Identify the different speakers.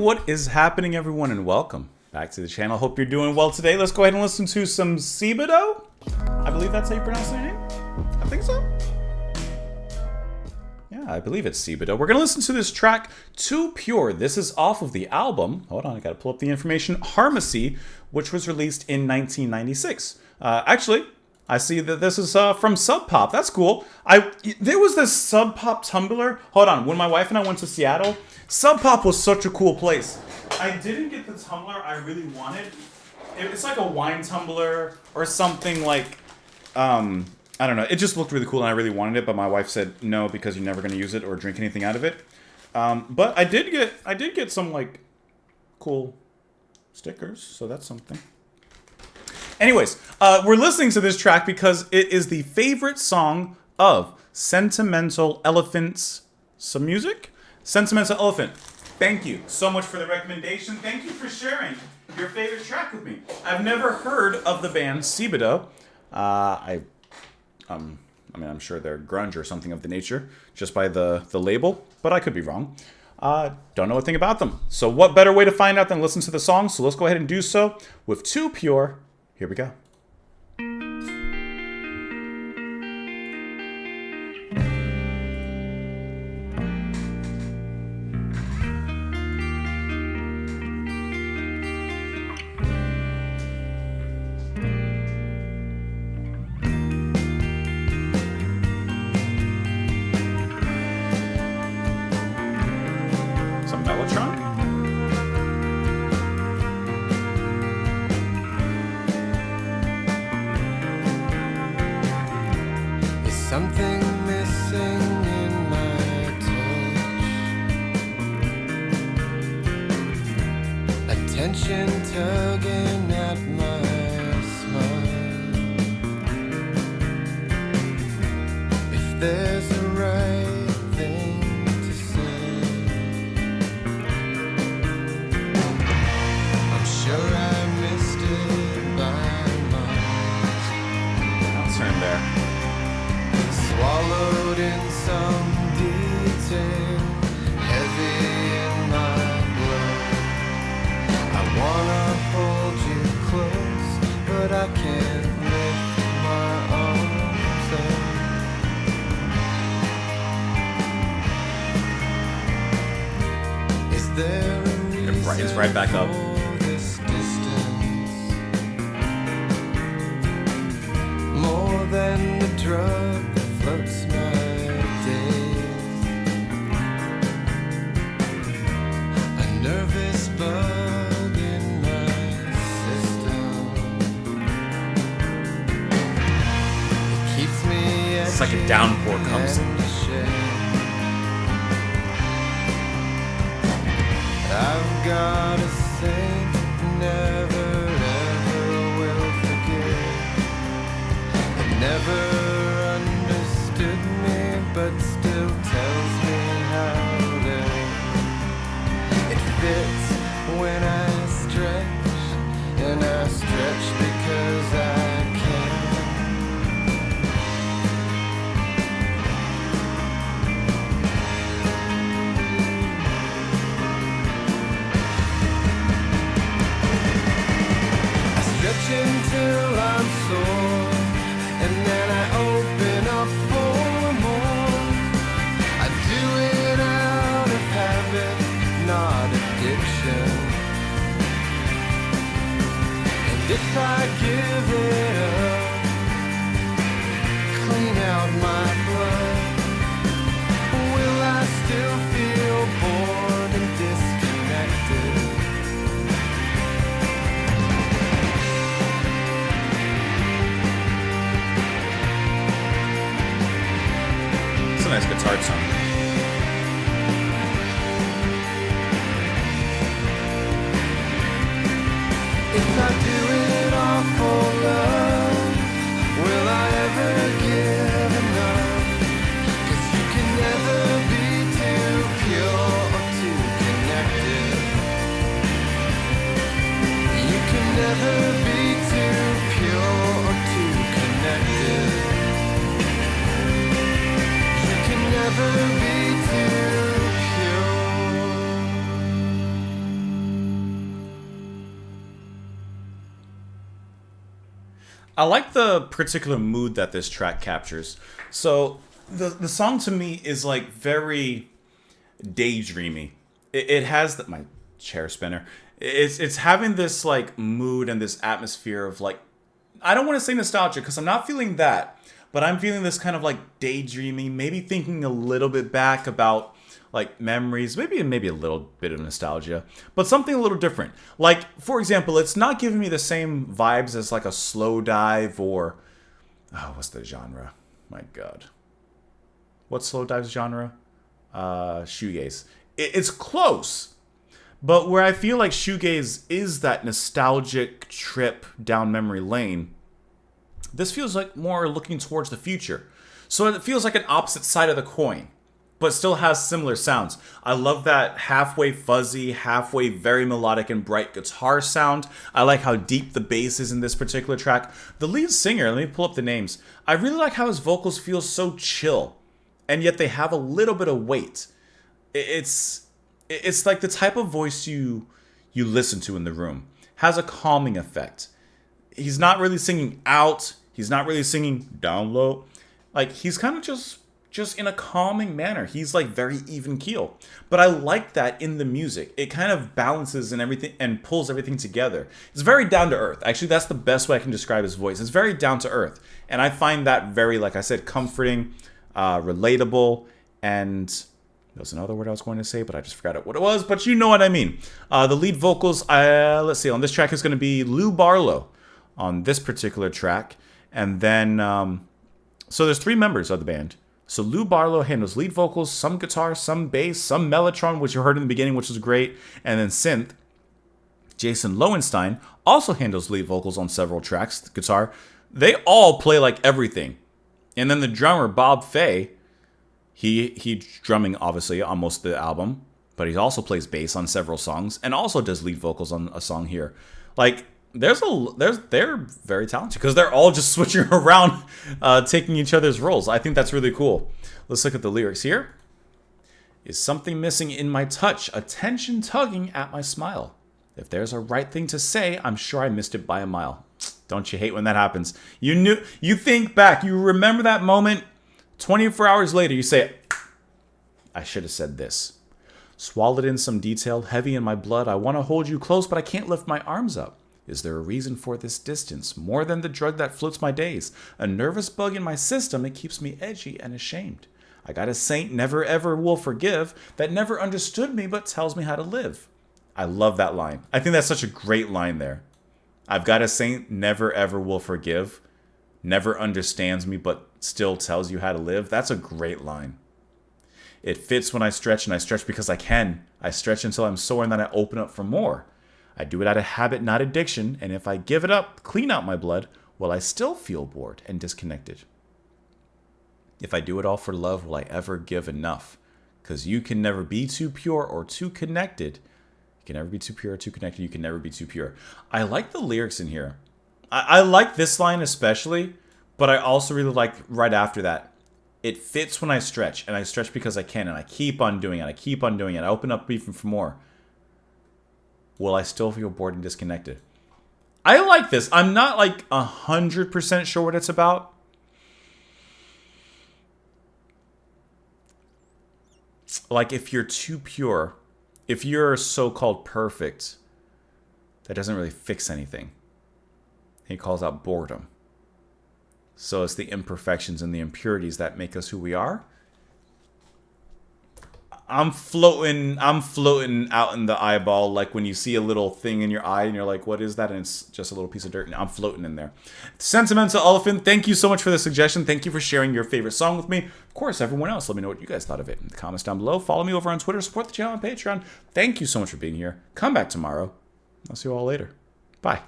Speaker 1: what is happening, everyone, and welcome back to the channel. Hope you're doing well today. Let's go ahead and listen to some Sebadoh. I believe that's how you pronounce their name. I think so. Yeah, I believe it's Sebadoh. We're going to listen to this track, Too Pure. This is off of the album, hold on, I got to pull up the information, Harmacy, which was released in 1996. Actually, I see that this is from Sub Pop. That's cool. There was this Sub Pop Tumblr. Hold on. When my wife and I went to Seattle, Sub Pop was such a cool place. I didn't get the Tumblr I really wanted. It's like a wine Tumblr or something like, I don't know. It just looked really cool and I really wanted it, but my wife said no because you're never going to use it or drink anything out of it. But I did get some like cool stickers, so that's something. Anyways, we're listening to this track because it is the favorite song of Sentimental Elephant's some music. Sentimental Elephant, thank you so much for the recommendation. Thank you for sharing your favorite track with me. I've never heard of the band Sebadoh. I'm sure they're grunge or something of the nature, just by the label, but I could be wrong. Don't know a thing about them. So what better way to find out than listen to the song? So let's go ahead and do so with Too Pure. Here we go. Some Mellotron?
Speaker 2: Something missing in my touch, attention tugging at my smile. If there's a right thing to say, I'm sure I missed it by miles.
Speaker 1: I'll turn there.
Speaker 2: Swallowed in some detail, heavy in my blood. I wanna hold you close, but I can't lift my arms up. Is there a reason
Speaker 1: It's right back up.
Speaker 2: for this distance? More than the drug floats my days, a nervous bug in my system. It keeps me
Speaker 1: It's like a downpour comes.
Speaker 2: I've got a saint never ever will forget. It never understood me, but still tells me how to. It fits when I stretch, and I stretch because I can. I stretch until I'm sore, and then I open up for more. I do it out of habit, not addiction. And if I give it up, clean out my blood, will I still feel bored and disconnected?
Speaker 1: It's a nice guitar song.
Speaker 2: If I do it all for love, will I ever give enough? 'Cause you can never be too pure or too connected. You can never be too pure or too connected. You can never be too pure.
Speaker 1: I like the particular mood that this track captures. So the song to me is like very daydreamy. It has my chair spinner. It's having this like mood and this atmosphere of like, I don't want to say nostalgia because I'm not feeling that, but I'm feeling this kind of like daydreaming, maybe thinking a little bit back about like memories, maybe a little bit of nostalgia, but something a little different. Like, for example, it's not giving me the same vibes as like a slow dive or what's the genre? My God. What's slow dive's genre? Shoegaze. It's close. But where I feel like shoegaze is that nostalgic trip down memory lane, this feels like more looking towards the future. So it feels like an opposite side of the coin, but still has similar sounds. I love that halfway fuzzy, halfway very melodic and bright guitar sound. I like how deep the bass is in this particular track. The lead singer, let me pull up the names. I really like how his vocals feel so chill, and yet they have a little bit of weight. It's like the type of voice you listen to in the room. Has a calming effect. He's not really singing out. He's not really singing down low. Like, he's kind of just in a calming manner. He's like very even keel. But I like that in the music. It kind of balances and everything and pulls everything together. It's very down to earth. Actually, that's the best way I can describe his voice. It's very down to earth. And I find that very, like I said, comforting, relatable, and there was another word I was going to say, but I just forgot what it was, but you know what I mean. The lead vocals, let's see, on this track is going to be Lou Barlow on this particular track. And then, so there's 3 members of the band. So Lou Barlow handles lead vocals, some guitar, some bass, some mellotron, which you heard in the beginning, which was great, and then synth. Jason Lowenstein also handles lead vocals on several tracks, the guitar. They all play like everything. And then the drummer, Bob Fay, he's drumming, obviously, on most of the album, but he also plays bass on several songs and also does lead vocals on a song here. Like, they're very talented because they're all just switching around, taking each other's roles. I think that's really cool. Let's look at the lyrics here. Is something missing in my touch, attention tugging at my smile. If there's a right thing to say, I'm sure I missed it by a mile. Don't you hate when that happens? You think back, you remember that moment, 24 hours later, you say, I should have said this. Swallowed in some detail, heavy in my blood. I want to hold you close, but I can't lift my arms up. Is there a reason for this distance? More than the drug that floats my days. A nervous bug in my system, it keeps me edgy and ashamed. I got a saint never ever will forgive, that never understood me but tells me how to live. I love that line. I think that's such a great line there. I've got a saint never ever will forgive, never understands me but still tells you how to live. That's a great line. It fits when I stretch, and I stretch because I can. I stretch until I'm sore, and then I open up for more. I do it out of habit, not addiction, and if I give it up, clean out my blood, will I still feel bored and disconnected? If I do it all for love, will I ever give enough? Because you can never be too pure or too connected. You can never be too pure or too connected. You can never be too pure. I like the lyrics in here. I like this line especially, but I also really like right after that. It fits when I stretch, and I stretch because I can, and I keep on doing it. I keep on doing it. I open up even for more. Will I still feel bored and disconnected? I like this. I'm not like 100% sure what it's about. Like, if you're too pure, if you're so-called perfect, that doesn't really fix anything. He calls out boredom. So it's the imperfections and the impurities that make us who we are. I'm floating out in the eyeball, like when you see a little thing in your eye and you're like, what is that? And it's just a little piece of dirt, and I'm floating in there. Sentimental Elephant, thank you so much for the suggestion. Thank you for sharing your favorite song with me. Of course, everyone else, let me know what you guys thought of it in the comments down below. Follow me over on Twitter, support the channel on Patreon. Thank you so much for being here. Come back tomorrow. I'll see you all later. Bye.